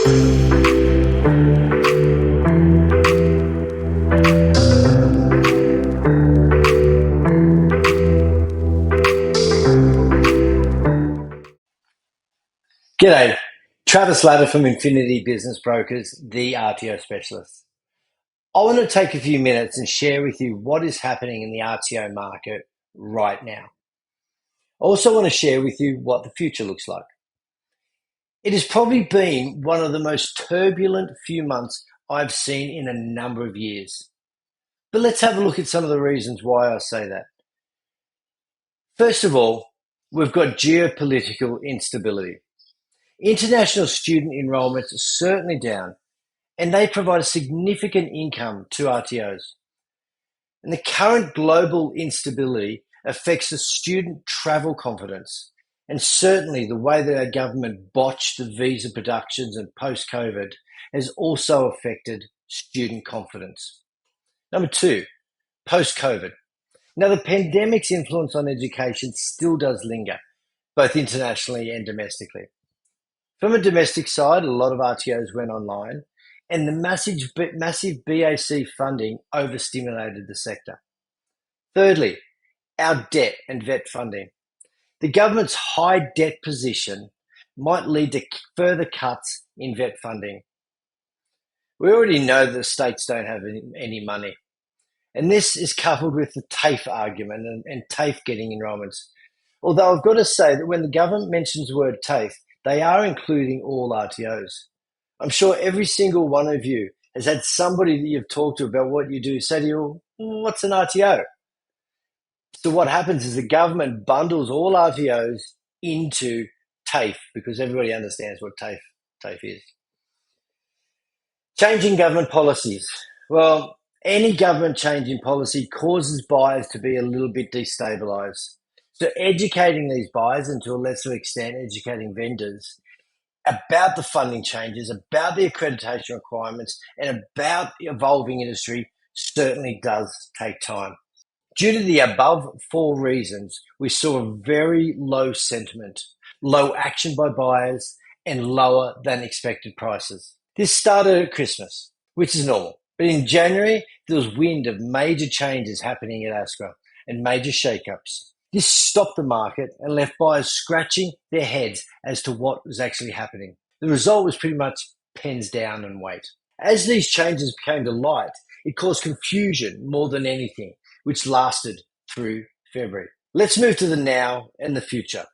G'day, Travis Latter from Infinity Business Brokers, the RTO specialist. I want to take a few minutes and share with you what is happening in the RTO market right now. I also want to share with you what the future looks like. It has probably been one of the most turbulent few months I've seen in a number of years. But let's have a look at some of the reasons why I say that. First of all, we've got geopolitical instability. International student enrolments are certainly down, and they provide a significant income to RTOs. And the current global instability affects the student travel confidence, and certainly the way that our government botched the visa productions and post-COVID has also affected student confidence. Number two, post-COVID. Now, the pandemic's influence on education still does linger, both internationally and domestically. From a domestic side, a lot of RTOs went online, and the massive BAC funding overstimulated the sector. Thirdly, our debt and vet funding. The government's high debt position might lead to further cuts in vet funding. We already know that the states don't have any money, and this is coupled with the TAFE argument and TAFE getting enrolments. Although I've got to say that when the government mentions the word TAFE, they are including all RTOs. I'm sure every single one of you has had somebody that you've talked to about what you do say to you, what's an RTO? So what happens is the government bundles all RTOs into TAFE because everybody understands what TAFE is. Changing government policies. Well, any government change in policy causes buyers to be a little bit destabilized. So educating these buyers, and to a lesser extent educating vendors, about the funding changes, about the accreditation requirements, and about the evolving industry certainly does take time. Due to the above four reasons, we saw a very low sentiment, low action by buyers, and lower than expected prices. This started at Christmas, which is normal. But in January, there was wind of major changes happening at ASCRA and major shakeups. This stopped the market and left buyers scratching their heads as to what was actually happening. The result was pretty much pens down and wait. As these changes came to light, it caused confusion more than anything, which lasted through February. Let's move to the now and the future.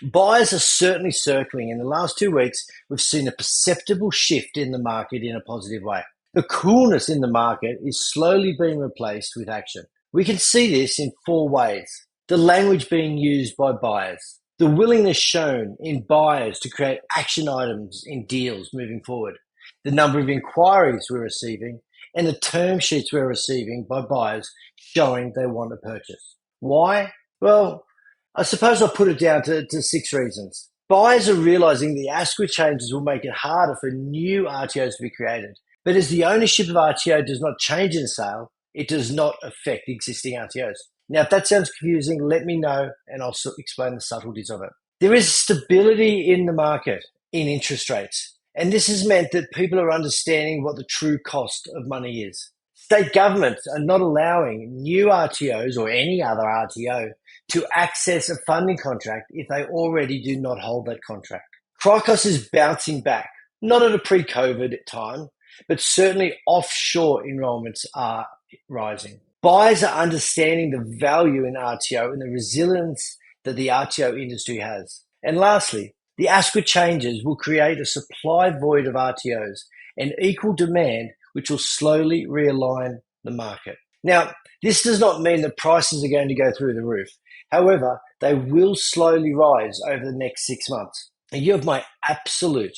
Buyers are certainly circling. In the last 2 weeks, we've seen a perceptible shift in the market in a positive way. The coolness in the market is slowly being replaced with action. We can see this in 4 ways. The language being used by buyers, the willingness shown in buyers to create action items in deals moving forward, the number of inquiries we're receiving, and the term sheets we're receiving by buyers showing they want to purchase. Why? Well, I suppose I'll put it down to 6 reasons. Buyers are realizing the ASCRA changes will make it harder for new RTOs to be created. But as the ownership of RTO does not change in sale, it does not affect existing RTOs. Now, if that sounds confusing, let me know and I'll explain the subtleties of it. There is stability in the market in interest rates, and this has meant that people are understanding what the true cost of money is. State governments are not allowing new RTOs or any other RTO to access a funding contract if they already do not hold that contract. Cricos is bouncing back, not at a pre-COVID time, but certainly offshore enrolments are rising. Buyers are understanding the value in RTO and the resilience that the RTO industry has. And lastly, the ASCRA changes will create a supply void of RTOs and equal demand, which will slowly realign the market. Now, this does not mean that prices are going to go through the roof. However, they will slowly rise over the next 6 months. And you have my absolute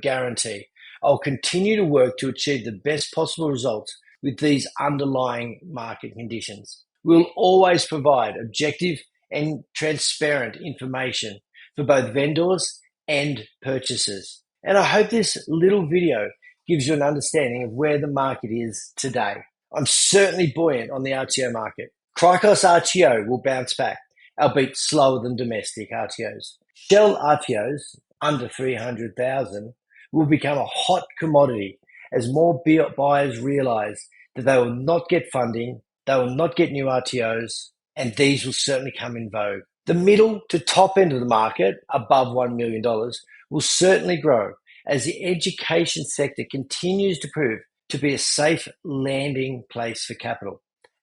guarantee. I'll continue to work to achieve the best possible results with these underlying market conditions. We'll always provide objective and transparent information for both vendors and purchasers. And I hope this little video gives you an understanding of where the market is today. I'm certainly buoyant on the RTO market. Cricos RTO will bounce back, albeit slower than domestic RTOs. Shell RTOs under 300,000 will become a hot commodity as more buyers realize that they will not get funding, they will not get new RTOs, and these will certainly come in vogue. The middle to top end of the market, above $1 million, will certainly grow as the education sector continues to prove to be a safe landing place for capital.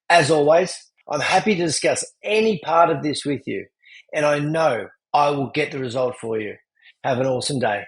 As always, I'm happy to discuss any part of this with you, and I know I will get the result for you. Have an awesome day.